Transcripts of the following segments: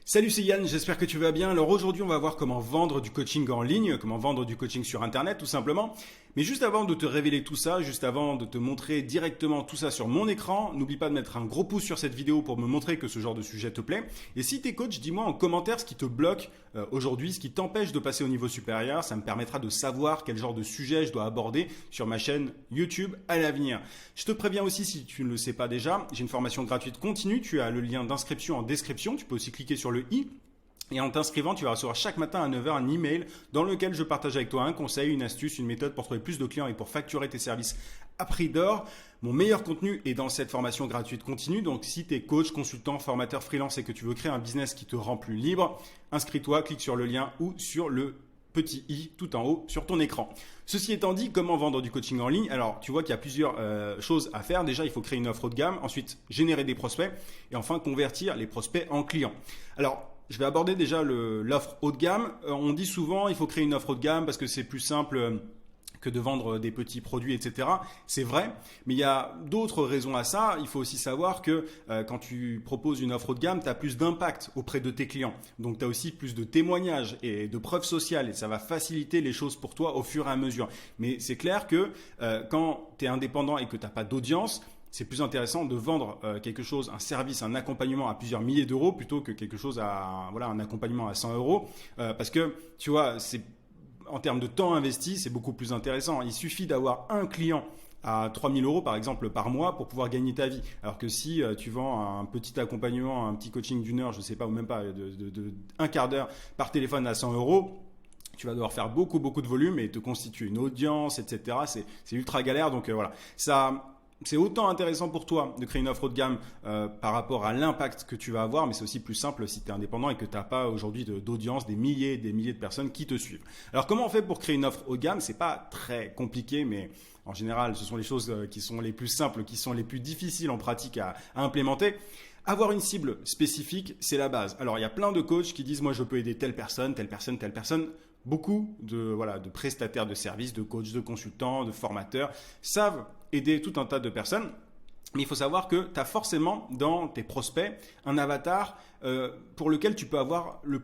Salut, c'est Yann, j'espère que tu vas bien. Alors aujourd'hui, on va voir comment vendre du coaching en ligne, comment vendre du coaching sur Internet tout simplement. Mais juste avant de te révéler tout ça, juste avant de te montrer directement tout ça sur mon écran, n'oublie pas de mettre un gros pouce sur cette vidéo pour me montrer que ce genre de sujet te plaît. Et si tu es coach, dis-moi en commentaire ce qui te bloque aujourd'hui, ce qui t'empêche de passer au niveau supérieur. Ça me permettra de savoir quel genre de sujet je dois aborder sur ma chaîne YouTube à l'avenir. Je te préviens aussi, si tu ne le sais pas déjà, j'ai une formation gratuite continue. Tu as le lien d'inscription en description. Tu peux aussi cliquer sur le i. Et en t'inscrivant, tu vas recevoir chaque matin à 9 h un email dans lequel je partage avec toi un conseil, une astuce, une méthode pour trouver plus de clients et pour facturer tes services à prix d'or. Mon meilleur contenu est dans cette formation gratuite continue. Donc si tu es coach, consultant, formateur, freelance et que tu veux créer un business qui te rend plus libre, inscris-toi, clique sur le lien ou sur le petit i tout en haut sur ton écran. Ceci étant dit, comment vendre du coaching en ligne? Alors, tu vois qu'il y a plusieurs choses à faire. Déjà, il faut créer une offre haut de gamme, ensuite générer des prospects et enfin convertir les prospects en clients. Alors, je vais aborder déjà l'offre haut de gamme. On dit souvent il faut créer une offre haut de gamme parce que c'est plus simple que de vendre des petits produits, etc. C'est vrai, mais il y a d'autres raisons à ça. Il faut aussi savoir que quand tu proposes une offre haut de gamme, tu as plus d'impact auprès de tes clients. Donc, tu as aussi plus de témoignages et de preuves sociales et ça va faciliter les choses pour toi au fur et à mesure. Mais c'est clair que quand tu es indépendant et que tu n'as pas d'audience, c'est plus intéressant de vendre quelque chose, un service, un accompagnement à plusieurs milliers d'euros plutôt que quelque chose un accompagnement à 100 euros. Parce que, tu vois, en termes de temps investi, c'est beaucoup plus intéressant. Il suffit d'avoir un client à 3 000 euros par exemple par mois pour pouvoir gagner ta vie. Alors que si tu vends un petit accompagnement, un petit coaching d'une heure, je ne sais pas, ou même pas, un quart d'heure par téléphone à 100 euros, tu vas devoir faire beaucoup de volume et te constituer une audience, etc. C'est ultra galère. Donc voilà, c'est autant intéressant pour toi de créer une offre haut de gamme par rapport à l'impact que tu vas avoir, mais c'est aussi plus simple si tu es indépendant et que tu n'as pas aujourd'hui d'audience, des milliers et des milliers de personnes qui te suivent. Alors comment on fait pour créer une offre haut de gamme? C'est pas très compliqué, mais en général, ce sont les choses qui sont les plus simples, qui sont les plus difficiles en pratique à implémenter. Avoir une cible spécifique, c'est la base. Alors, il y a plein de coachs qui disent « moi, je peux aider telle personne, telle personne, telle personne ». Beaucoup de prestataires de services, de coachs, de consultants, de formateurs savent aider tout un tas de personnes. Mais il faut savoir que tu as forcément dans tes prospects un avatar pour lequel tu peux avoir le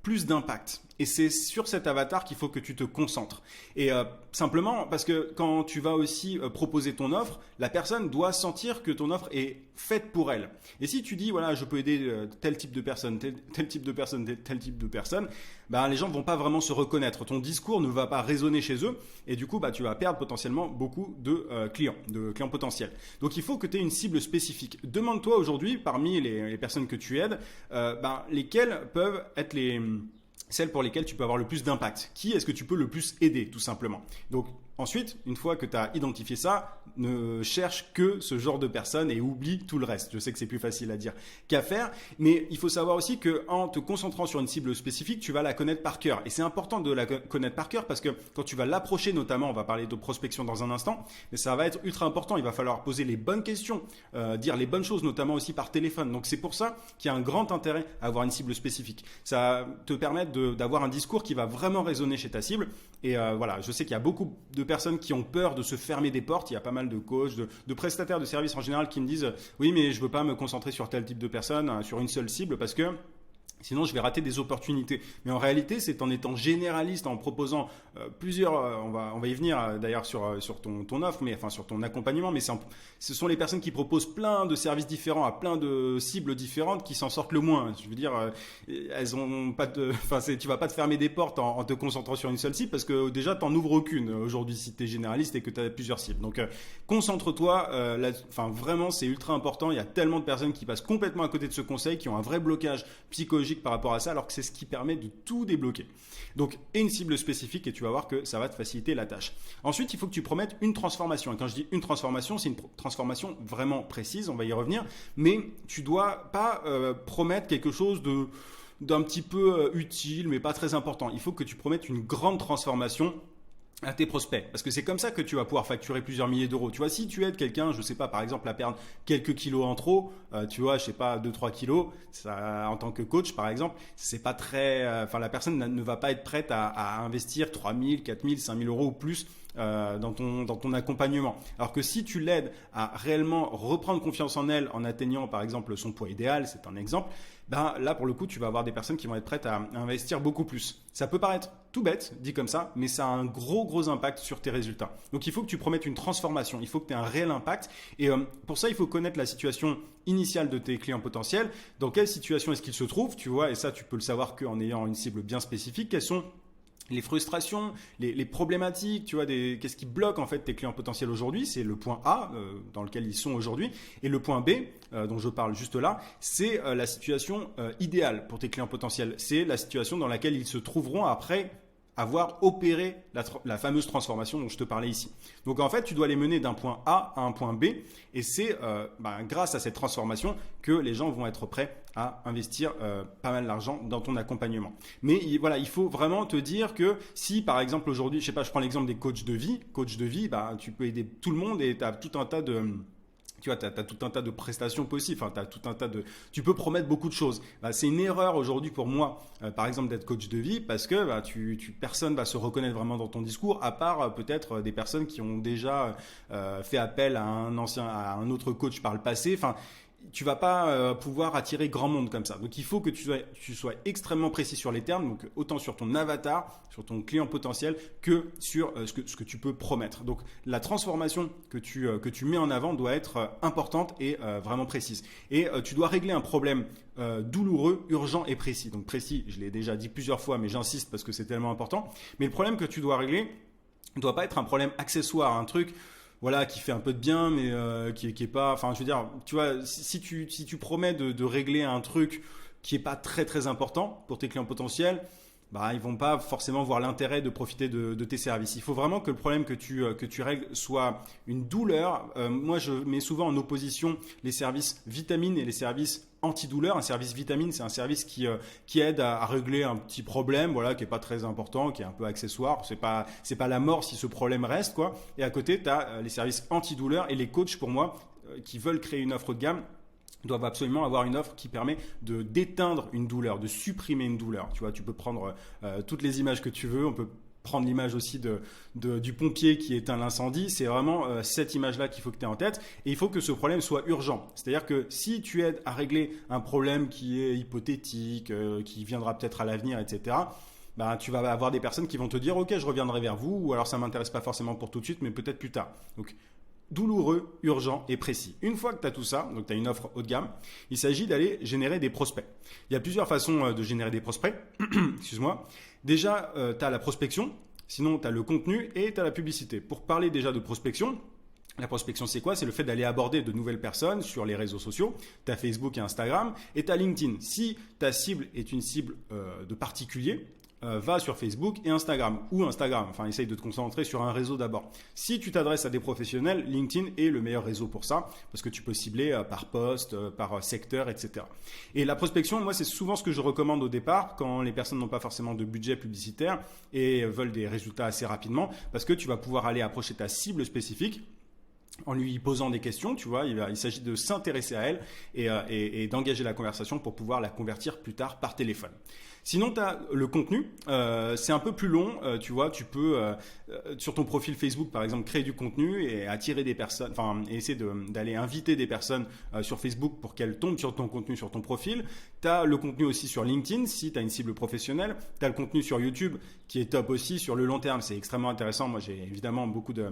plus d'impact. Et c'est sur cet avatar qu'il faut que tu te concentres. Et simplement parce que quand tu vas aussi proposer ton offre, la personne doit sentir que ton offre est faite pour elle. Et si tu dis, voilà, je peux aider tel type de personne, tel type de personne, tel type de personne, ben, les gens ne vont pas vraiment se reconnaître. Ton discours ne va pas résonner chez eux. Et du coup, tu vas perdre potentiellement beaucoup de clients potentiels. Donc, il faut que tu aies une cible spécifique. Demande-toi aujourd'hui, parmi les personnes que tu aides, lesquelles peuvent être celles pour lesquelles tu peux avoir le plus d'impact. Qui est-ce que tu peux le plus aider, tout simplement? Donc, ensuite, une fois que tu as identifié ça, ne cherche que ce genre de personnes et oublie tout le reste. Je sais que c'est plus facile à dire qu'à faire, mais il faut savoir aussi qu'en te concentrant sur une cible spécifique, tu vas la connaître par cœur. Et c'est important de la connaître par cœur parce que quand tu vas l'approcher, notamment, on va parler de prospection dans un instant, mais ça va être ultra important. Il va falloir poser les bonnes questions, dire les bonnes choses, notamment aussi par téléphone. Donc, c'est pour ça qu'il y a un grand intérêt à avoir une cible spécifique. Ça te permet d'avoir un discours qui va vraiment résonner chez ta cible. Et voilà, je sais qu'il y a beaucoup de personnes qui ont peur de se fermer des portes. Il y a pas mal de coachs, de prestataires de services en général qui me disent « oui, mais je ne veux pas me concentrer sur tel type de personne, sur une seule cible parce que… » sinon, je vais rater des opportunités. Mais en réalité, c'est en étant généraliste, en proposant plusieurs… on va y venir d'ailleurs sur ton offre, mais enfin sur ton accompagnement. Mais ce sont les personnes qui proposent plein de services différents à plein de cibles différentes qui s'en sortent le moins. Je veux dire, elles ont pas tu vas pas te fermer des portes en te concentrant sur une seule cible parce que déjà, tu n'en ouvres aucune aujourd'hui si tu es généraliste et que tu as plusieurs cibles. Donc, concentre-toi. Vraiment, c'est ultra important. Il y a tellement de personnes qui passent complètement à côté de ce conseil, qui ont un vrai blocage psychologique par rapport à ça, alors que c'est ce qui permet de tout débloquer. Donc, et une cible spécifique et tu vas voir que ça va te faciliter la tâche. Ensuite, il faut que tu promettes une transformation. Et quand je dis une transformation, c'est une transformation vraiment précise, on va y revenir, mais tu dois pas promettre quelque chose d'un petit peu utile, mais pas très important. Il faut que tu promettes une grande transformation à tes prospects. Parce que c'est comme ça que tu vas pouvoir facturer plusieurs milliers d'euros. Tu vois, si tu aides quelqu'un, je sais pas, par exemple, à perdre quelques kilos en trop, tu vois, je sais pas, 2-3 kilos, ça, en tant que coach, par exemple, c'est pas très, la personne ne va pas être prête à investir 3 000, 4 000, 5 000 euros ou plus dans ton accompagnement. Alors que si tu l'aides à réellement reprendre confiance en elle en atteignant par exemple son poids idéal, c'est un exemple, ben là pour le coup tu vas avoir des personnes qui vont être prêtes à investir beaucoup plus. Ça peut paraître tout bête dit comme ça, mais ça a un gros impact sur tes résultats. Donc il faut que tu promettes une transformation, il faut que tu aies un réel impact et pour ça il faut connaître la situation initiale de tes clients potentiels, dans quelle situation est-ce qu'ils se trouvent, tu vois, et ça tu peux le savoir qu'en ayant une cible bien spécifique, quelles sont les frustrations, les problématiques, tu vois, qu'est-ce qui bloque en fait tes clients potentiels aujourd'hui, c'est le point A dans lequel ils sont aujourd'hui, et le point B dont je parle juste là, c'est la situation idéale pour tes clients potentiels, c'est la situation dans laquelle ils se trouveront après avoir opéré la fameuse transformation dont je te parlais ici. Donc en fait, tu dois les mener d'un point A à un point B et c'est grâce à cette transformation que les gens vont être prêts à investir pas mal d'argent dans ton accompagnement. Mais voilà, il faut vraiment te dire que si par exemple aujourd'hui, je sais pas, je prends l'exemple des coachs de vie, tu peux aider tout le monde et tu as tout un tas de... Tu vois, tu as tout un tas de prestations possibles, enfin, tu peux promettre beaucoup de choses. C'est une erreur aujourd'hui pour moi, par exemple, d'être coach de vie parce que personne va se reconnaître vraiment dans ton discours, à part peut-être des personnes qui ont déjà fait appel à un autre coach par le passé. Enfin, tu vas pas pouvoir attirer grand monde comme ça. Donc il faut que tu sois extrêmement précis sur les termes, donc autant sur ton avatar, sur ton client potentiel, que sur ce que tu peux promettre. Donc la transformation que tu mets en avant doit être importante et vraiment précise. Et tu dois régler un problème douloureux, urgent et précis. Donc précis, je l'ai déjà dit plusieurs fois, mais j'insiste parce que c'est tellement important. Mais le problème que tu dois régler ne doit pas être un problème accessoire, un truc voilà, qui fait un peu de bien, mais qui est pas. Enfin, je veux dire, tu vois, si tu promets de régler un truc qui est pas très important pour tes clients potentiels, ils vont pas forcément voir l'intérêt de profiter de tes services. Il faut vraiment que le problème que tu règles soit une douleur. Moi, je mets souvent en opposition les services vitamines et les services antidouleur. Un service vitamine, c'est un service qui aide à régler un petit problème, voilà, qui est pas très important, qui est un peu accessoire. C'est pas la mort si ce problème reste, quoi. Et à côté, tu as les services antidouleur et les coachs, pour moi, qui veulent créer une offre de gamme, doivent absolument avoir une offre qui permet d'éteindre une douleur, de supprimer une douleur. Tu vois, tu peux prendre toutes les images que tu veux. On peut prendre l'image aussi du pompier qui éteint l'incendie. C'est vraiment cette image-là qu'il faut que tu aies en tête. Et il faut que ce problème soit urgent. C'est-à-dire que si tu aides à régler un problème qui est hypothétique, qui viendra peut-être à l'avenir, etc., tu vas avoir des personnes qui vont te dire « Ok, je reviendrai vers vous » ou alors « Ça ne m'intéresse pas forcément pour tout de suite, mais peut-être plus tard. » Donc, douloureux, urgent et précis. Une fois que tu as tout ça, donc tu as une offre haut de gamme, il s'agit d'aller générer des prospects. Il y a plusieurs façons de générer des prospects. Excuse-moi. Déjà, tu as la prospection, sinon tu as le contenu et tu as la publicité. Pour parler déjà de prospection, la prospection, c'est quoi? C'est le fait d'aller aborder de nouvelles personnes sur les réseaux sociaux. Tu as Facebook et Instagram et tu as LinkedIn. Si ta cible est une cible de particulier, va sur Facebook et Instagram ou Instagram. Enfin, essaye de te concentrer sur un réseau d'abord. Si tu t'adresses à des professionnels, LinkedIn est le meilleur réseau pour ça parce que tu peux cibler par poste, par secteur, etc. Et la prospection, moi, c'est souvent ce que je recommande au départ quand les personnes n'ont pas forcément de budget publicitaire et veulent des résultats assez rapidement parce que tu vas pouvoir aller approcher ta cible spécifique en lui posant des questions, tu vois, il s'agit de s'intéresser à elle et d'engager la conversation pour pouvoir la convertir plus tard par téléphone. Sinon, tu as le contenu, c'est un peu plus long, tu vois, tu peux, sur ton profil Facebook par exemple, créer du contenu et attirer des personnes, enfin, essayer d'aller inviter des personnes sur Facebook pour qu'elles tombent sur ton contenu, sur ton profil. Tu as le contenu aussi sur LinkedIn si tu as une cible professionnelle. Tu as le contenu sur YouTube qui est top aussi sur le long terme, c'est extrêmement intéressant. Moi, j'ai évidemment beaucoup de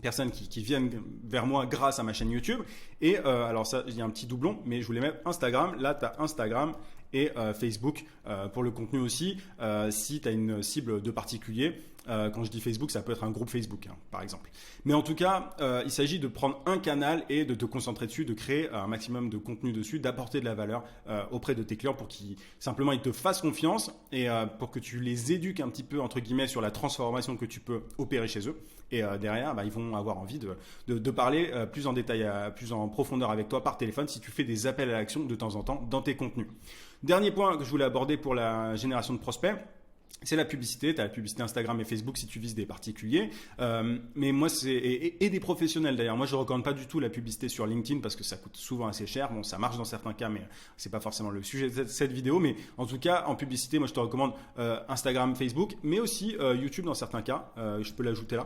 personnes qui viennent vers moi grâce à ma chaîne YouTube. Et alors ça, il y a un petit doublon, mais je voulais mettre Instagram. Là, tu as Instagram et Facebook pour le contenu aussi. Si tu as une cible de particulier, quand je dis Facebook, ça peut être un groupe Facebook, par exemple. Mais en tout cas, il s'agit de prendre un canal et de te concentrer dessus, de créer un maximum de contenu dessus, d'apporter de la valeur auprès de tes clients pour qu'ils simplement ils te fassent confiance et pour que tu les éduques un petit peu, entre guillemets, sur la transformation que tu peux opérer chez eux. Et derrière, ils vont avoir envie de parler plus en détail, plus en profondeur avec toi par téléphone si tu fais des appels à l'action de temps en temps dans tes contenus. Dernier point que je voulais aborder pour la génération de prospects, c'est la publicité. Tu as la publicité Instagram et Facebook si tu vises des particuliers. Mais moi, et des professionnels d'ailleurs. Moi, je ne recommande pas du tout la publicité sur LinkedIn parce que ça coûte souvent assez cher. Bon, ça marche dans certains cas, mais ce n'est pas forcément le sujet de cette vidéo. Mais en tout cas, en publicité, moi, je te recommande Instagram, Facebook, mais aussi YouTube dans certains cas. Je peux l'ajouter là.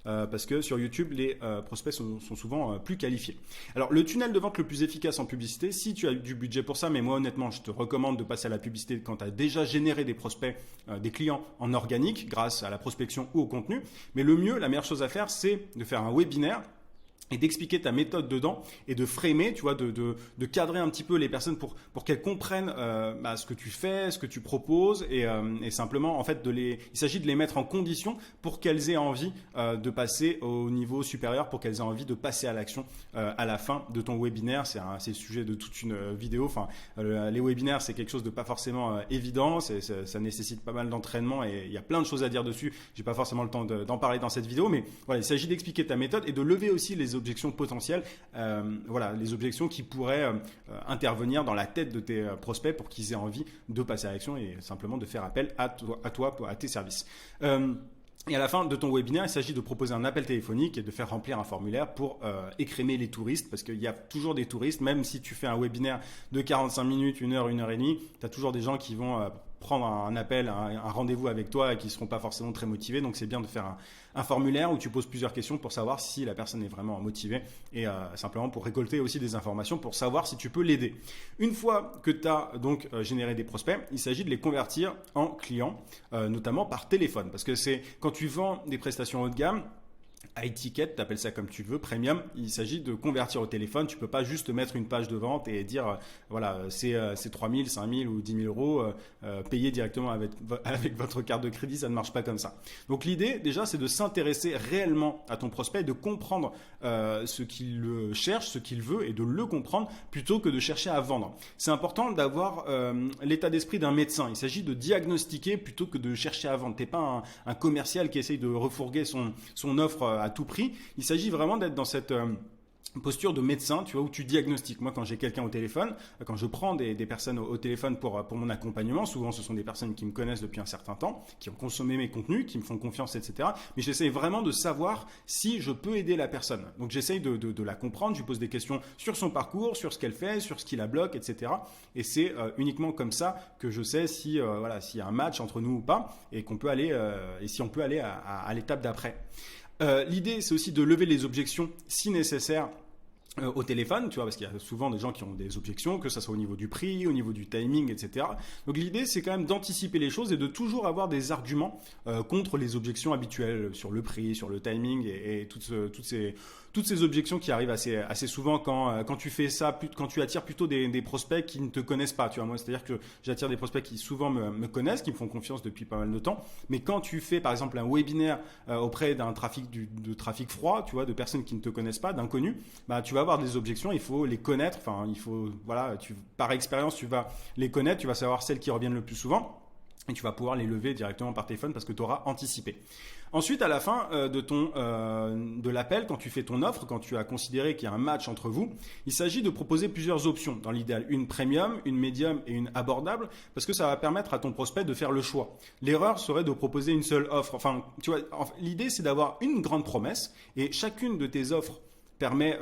parce que sur YouTube, les prospects sont souvent plus qualifiés. Alors, le tunnel de vente le plus efficace en publicité, si tu as du budget pour ça, mais moi honnêtement, je te recommande de passer à la publicité quand tu as déjà généré des prospects, des clients en organique grâce à la prospection ou au contenu. Mais le mieux, la meilleure chose à faire, c'est de faire un webinaire et d'expliquer ta méthode dedans et de framer, tu vois, de cadrer un petit peu les personnes pour qu'elles comprennent ce que tu fais, ce que tu proposes et simplement, en fait, il s'agit de les mettre en condition pour qu'elles aient envie de passer au niveau supérieur, pour qu'elles aient envie de passer à l'action à la fin de ton webinaire. C'est le sujet de toute une vidéo. Enfin, les webinaires, c'est quelque chose de pas forcément évident. Ça nécessite pas mal d'entraînement et il y a plein de choses à dire dessus. J'ai pas forcément le temps d'en parler dans cette vidéo, mais voilà, il s'agit d'expliquer ta méthode et de lever aussi les objections potentielles, les objections qui pourraient intervenir dans la tête de tes prospects pour qu'ils aient envie de passer à l'action et simplement de faire appel à toi, à tes services. Et à la fin de ton webinaire, il s'agit de proposer un appel téléphonique et de faire remplir un formulaire pour écrémer les touristes, parce qu'il y a toujours des touristes, même si tu fais un webinaire de 45 minutes, 1 heure, 1 heure et demie, tu as toujours des gens qui vont prendre un appel, un rendez-vous avec toi et qui ne seront pas forcément très motivés. Donc c'est bien de faire un formulaire où tu poses plusieurs questions pour savoir si la personne est vraiment motivée et simplement pour récolter aussi des informations pour savoir si tu peux l'aider. Une fois que tu as donc généré des prospects, il s'agit de les convertir en clients, notamment par téléphone. Parce que c'est quand tu vends des prestations haut de gamme, high ticket, tu appelles ça comme tu veux, premium, il s'agit de convertir au téléphone. Tu peux pas juste mettre une page de vente et dire voilà, c'est 3 000, 5 000 ou 10 000 euros payés directement avec votre carte de crédit, ça ne marche pas comme ça. Donc l'idée déjà, c'est de s'intéresser réellement à ton prospect, de comprendre ce qu'il cherche, ce qu'il veut et de le comprendre plutôt que de chercher à vendre. C'est important d'avoir l'état d'esprit d'un médecin. Il s'agit de diagnostiquer plutôt que de chercher à vendre. Tu n'es pas un commercial qui essaye de refourguer son offre à tout prix. Il s'agit vraiment d'être dans cette posture de médecin, tu vois, où tu diagnostiques. Moi, quand j'ai quelqu'un au téléphone, quand je prends des personnes au téléphone pour mon accompagnement, souvent ce sont des personnes qui me connaissent depuis un certain temps, qui ont consommé mes contenus, qui me font confiance, etc. Mais j'essaie vraiment de savoir si je peux aider la personne. Donc j'essaie de la comprendre, je lui pose des questions sur son parcours, sur ce qu'elle fait, sur ce qui la bloque, etc. Et c'est uniquement comme ça que je sais si s'il y a un match entre nous ou pas, et qu'on peut aller et si on peut aller à l'étape d'après. L'idée, c'est aussi de lever les objections si nécessaire au téléphone, tu vois, parce qu'il y a souvent des gens qui ont des objections, que ça soit au niveau du prix, au niveau du timing, etc. Donc l'idée, c'est quand même d'anticiper les choses et de toujours avoir des arguments contre les objections habituelles sur le prix, sur le timing et toutes ces objections qui arrivent assez souvent quand tu fais ça, quand tu attires plutôt des prospects qui ne te connaissent pas. Tu vois, moi, c'est-à-dire que j'attire des prospects qui souvent me connaissent, qui me font confiance depuis pas mal de temps. Mais quand tu fais, par exemple, un webinaire auprès d'un de trafic froid, tu vois, de personnes qui ne te connaissent pas, d'inconnus, bah, tu vas avoir des objections, il faut les connaître. Enfin, par expérience, tu vas les connaître, tu vas savoir celles qui reviennent le plus souvent. Et tu vas pouvoir les lever directement par téléphone parce que tu auras anticipé. Ensuite, à la fin de l'appel, quand tu fais ton offre, quand tu as considéré qu'il y a un match entre vous, il s'agit de proposer plusieurs options. Dans l'idéal, une premium, une médium et une abordable, parce que ça va permettre à ton prospect de faire le choix. L'erreur serait de proposer une seule offre. Enfin, tu vois, l'idée, c'est d'avoir une grande promesse et chacune de tes offres permet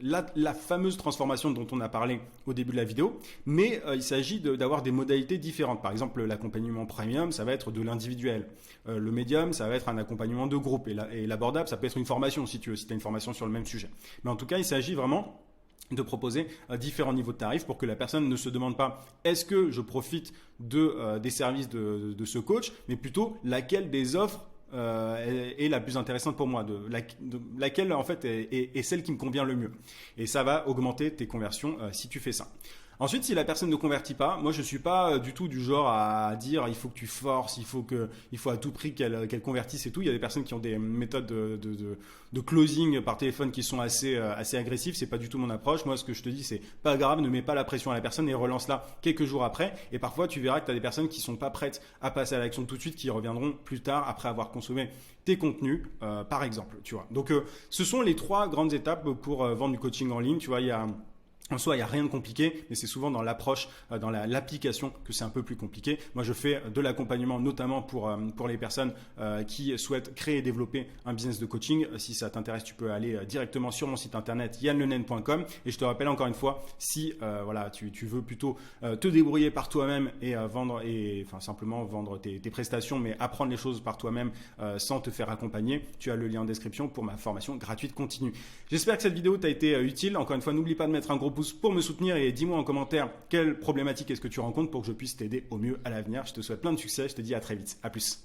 la fameuse transformation dont on a parlé au début de la vidéo, mais il s'agit d'avoir des modalités différentes. Par exemple, l'accompagnement premium, ça va être de l'individuel. Le médium, ça va être un accompagnement de groupe. Et l'abordable, ça peut être une formation si tu veux, si tu as une formation sur le même sujet. Mais en tout cas, il s'agit vraiment de proposer différents niveaux de tarifs pour que la personne ne se demande pas est-ce que je profite des services de ce coach, mais plutôt laquelle des offres est la plus intéressante pour moi, laquelle en fait est celle qui me convient le mieux. Et ça va augmenter tes conversions si tu fais ça. Ensuite, si la personne ne convertit pas, moi je suis pas du tout du genre à dire il faut que tu forces, il faut à tout prix qu'elle convertisse et tout. Il y a des personnes qui ont des méthodes de closing par téléphone qui sont assez agressives. C'est pas du tout mon approche. Moi, ce que je te dis, c'est pas grave, ne mets pas la pression à la personne et relance-la quelques jours après. Et parfois, tu verras que tu as des personnes qui sont pas prêtes à passer à l'action tout de suite, qui reviendront plus tard après avoir consommé tes contenus, par exemple. Tu vois. Donc, ce sont les 3 grandes étapes pour vendre du coaching en ligne. Tu vois, il y a En soi, il n'y a rien de compliqué, mais c'est souvent dans l'approche, dans l'application que c'est un peu plus compliqué. Moi, je fais de l'accompagnement notamment pour les personnes qui souhaitent créer et développer un business de coaching. Si ça t'intéresse, tu peux aller directement sur mon site internet yanlenen.com. Et je te rappelle encore une fois, si voilà, tu veux plutôt te débrouiller par toi-même et vendre, enfin simplement vendre tes prestations, mais apprendre les choses par toi-même sans te faire accompagner, tu as le lien en description pour ma formation gratuite continue. J'espère que cette vidéo t'a été utile. Encore une fois, n'oublie pas de mettre un gros pouce pour me soutenir et dis-moi en commentaire quelle problématique est-ce que tu rencontres pour que je puisse t'aider au mieux à l'avenir. Je te souhaite plein de succès, je te dis à très vite. À plus.